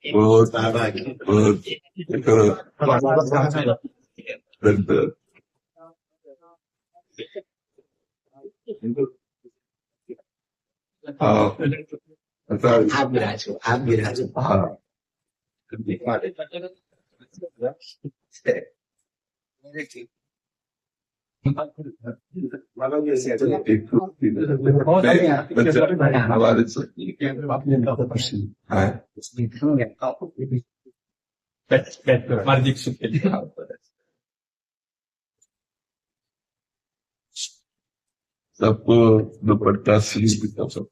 बहुत बहुत बिल्कुल। हाँ, आप विराज हो, आप विराज हो। हाँ, हमारे सबको दुपट्टा सी सब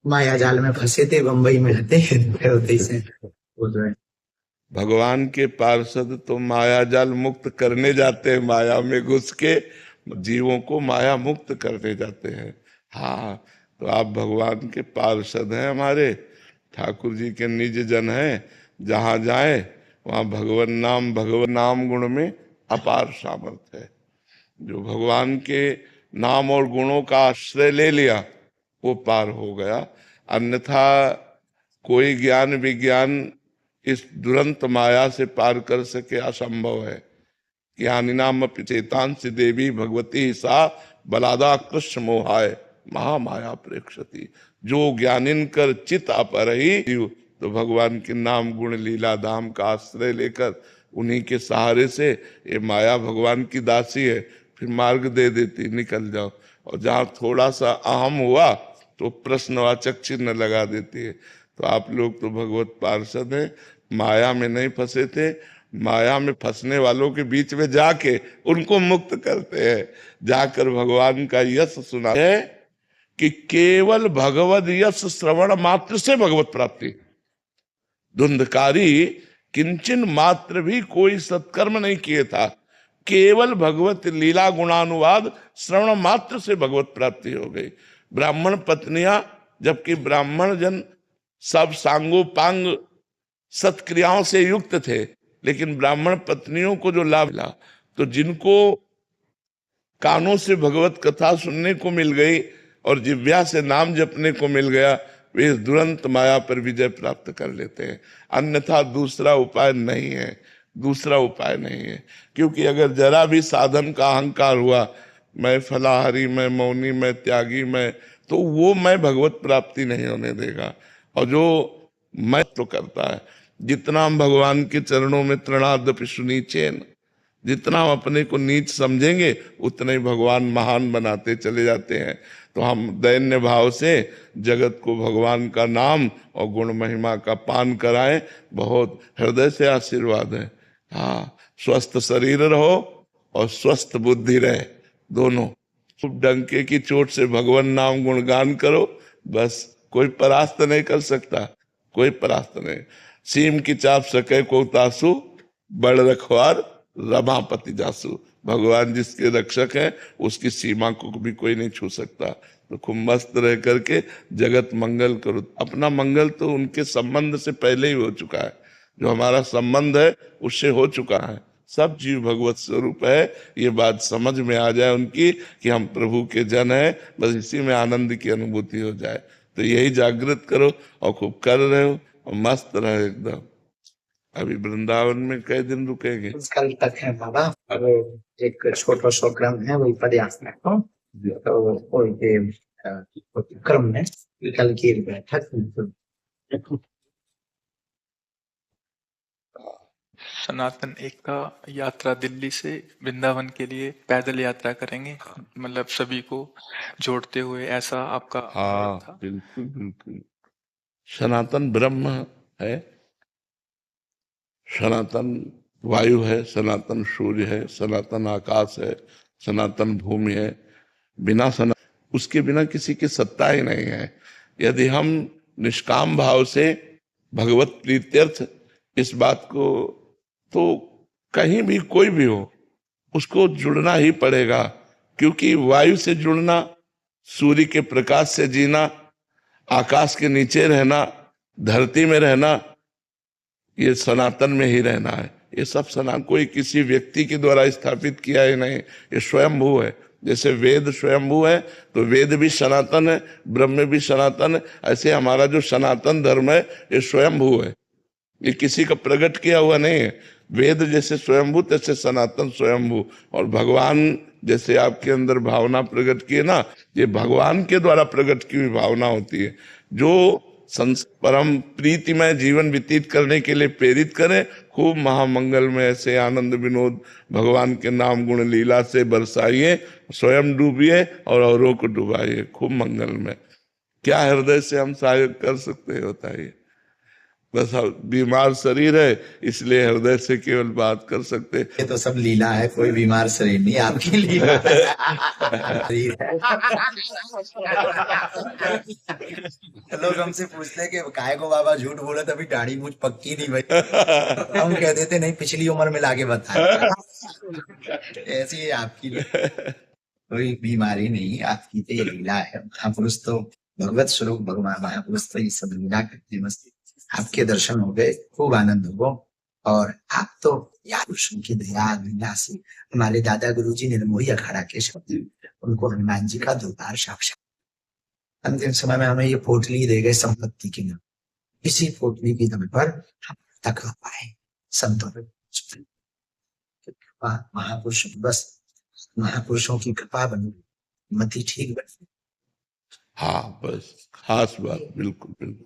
माया जाल में फंसे थे, बम्बई में रहते होते से बोल रहे हैं। भगवान के पार्षद तो माया जाल मुक्त करने जाते हैं, माया में घुस के जीवों को माया मुक्त करने जाते हैं। हाँ, तो आप भगवान के पार्षद हैं, हमारे ठाकुर जी के निज जन हैं। जहां जाए वहां भगवान नाम गुण में अपार सामर्थ्य है। जो भगवान के नाम और गुणों का आश्रय ले लिया वो पार हो गया। अन्यथा कोई ज्ञान विज्ञान इस दुरंत माया से पार कर सके असंभव है। ज्ञानिनाम चेतांसी देवी भगवती सा बलादा कृष्ण मोहाय महामाया प्रेक्षति। जो ज्ञानिन कर चित अपरही जीव, तो भगवान के नाम गुण लीला धाम का आश्रय लेकर उन्हीं के सहारे से ये माया भगवान की दासी है, फिर मार्ग दे देती, निकल जाओ। और जहाँ थोड़ा सा अहम हुआ तो प्रश्नवाचक चिन्ह लगा देती है। तो आप लोग तो भगवत पार्षद हैं, माया में नहीं फंसे थे। माया में फंसने वालों के बीच में जाके उनको मुक्त करते हैं। जाकर भगवान का यश सुना है कि केवल भगवद यश श्रवण मात्र से भगवत प्राप्ति। धुंधकारी किंचन मात्र भी कोई सत्कर्म नहीं किए था, केवल भगवत लीला गुणानुवाद श्रवण मात्र से भगवत प्राप्ति हो गई। ब्राह्मण पत्नियां, जबकि ब्राह्मण जन सब सांगोपांग सत्क्रियाओं से युक्त थे, लेकिन ब्राह्मण पत्नियों को जो लाभ मिला, तो जिनको कानों से भगवत कथा सुनने को मिल गई और जिह्वा से नाम जपने को मिल गया, वे इस दुरंत माया पर विजय प्राप्त कर लेते हैं। अन्यथा दूसरा उपाय नहीं है, दूसरा उपाय नहीं है। क्योंकि अगर जरा भी साधन का अहंकार हुआ, मैं फलाहारी, मैं मौनी, मैं त्यागी, मैं, तो वो मैं भगवत प्राप्ति नहीं होने देगा। और जो मैं तो करता है, जितना हम भगवान के चरणों में तृणादपि सुनीचेन, जितना हम अपने को नीच समझेंगे उतना ही भगवान महान बनाते चले जाते हैं। तो हम दैन्य भाव से जगत को भगवान का नाम और गुण महिमा का पान कराएं। बहुत हृदय से आशीर्वाद है। हाँ, स्वस्थ शरीर रहो और स्वस्थ बुद्धि रहे, दोनों। खूब डंके की चोट से भगवान नाम गुणगान करो, बस। कोई परास्त नहीं कर सकता, कोई परास्त नहीं। सीम की चाप सके को तासु, बड़ रखवार रमापति जासु। भगवान जिसके रक्षक हैं उसकी सीमा को भी कोई नहीं छू सकता। तो खूब मस्त रह करके जगत मंगल करो। अपना मंगल तो उनके संबंध से पहले ही हो चुका है। जो हमारा संबंध है उससे हो चुका है। सब जीव भगवत स्वरूप है, ये बात समझ में आ जाए उनकी कि हम प्रभु के जन हैं, बस इसी में आनंद की अनुभूति हो जाए। तो यही जागृत करो और खूब कर रहे हो और मस्त रहे एकदम। अभी वृंदावन में कई दिन रुकेंगे? कल तक है बाबा। अब एक छोटा सा क्रम है, वही प्रयास में तो वही क्रम में कल की बैठक। सनातन एकता यात्रा दिल्ली से वृंदावन के लिए पैदल यात्रा करेंगे, मतलब सभी को जोड़ते हुए, ऐसा आपका हाँ, बिल्कुल बिल्कुल। सनातन ब्रह्म है, सनातन वायु है, सनातन सूर्य है, सनातन आकाश है, सनातन भूमि है। बिना उसके बिना किसी की सत्ता ही नहीं है। यदि हम निष्काम भाव से भगवत प्रीत्यर्थ इस बात को, तो कहीं भी कोई भी हो उसको जुड़ना ही पड़ेगा। क्योंकि वायु से जुड़ना, सूर्य के प्रकाश से जीना, आकाश के नीचे रहना, धरती में रहना, ये सनातन में ही रहना है। ये सब सना कोई किसी व्यक्ति के द्वारा स्थापित किया है नहीं, ये स्वयंभू है। जैसे वेद स्वयंभू है तो वेद भी सनातन है, ब्रह्म भी सनातन है, ऐसे हमारा जो सनातन धर्म है ये स्वयंभू है, ये किसी का प्रकट किया हुआ नहीं है। वेद जैसे स्वयंभू तैसे सनातन स्वयंभू। और भगवान जैसे आपके अंदर भावना प्रकट की है ना, ये भगवान के द्वारा प्रकट की हुई भावना होती है जो परम प्रीतिमय जीवन व्यतीत करने के लिए प्रेरित करे। खूब महामंगल में ऐसे आनंद विनोद भगवान के नाम गुण लीला से बरसाइए, स्वयं डूबिए और औरों को डुबाइए खूब मंगल में। क्या हृदय से हम सहायक कर सकते हैं बताइए? बस बीमार शरीर है इसलिए हृदय से केवल बात कर सकते। ये तो सब लीला है, कोई बीमार शरीर नहीं, आपकी लीला लोग हमसे पूछते हैं कि काय को बाबा झूठ बोले, तभी दाढ़ी मुझ पक्की नहीं भाई। हम कह देते नहीं, पिछली उम्र में लाके बता। ऐसी है आपकी, कोई बीमारी नहीं, आपकी तो ये लीला है। महापुरुष तो भगवत स्वरूप भगवान, महापुरुष तो ये सब लीला करते मस्ती। आपके दर्शन हो गए, खूब आनंद हो। और आप तो यार पुरुषों की दया लीला से, हमारे दादा गुरुजी निर्मोही अखाड़ा के शब्द, उनको हनुमान जी का दरबार साक्षात। अंतिम समय में हमें ये पोटली दे गए संपत्ति की नाम, इसी पोटली की दम पर हम तक आ पाए संतों में। महापुरुष बस महापुरुषों की कृपा बनी, मति ठीक बनी। हाँ बस खास बात, बिल्कुल बिल्कुल।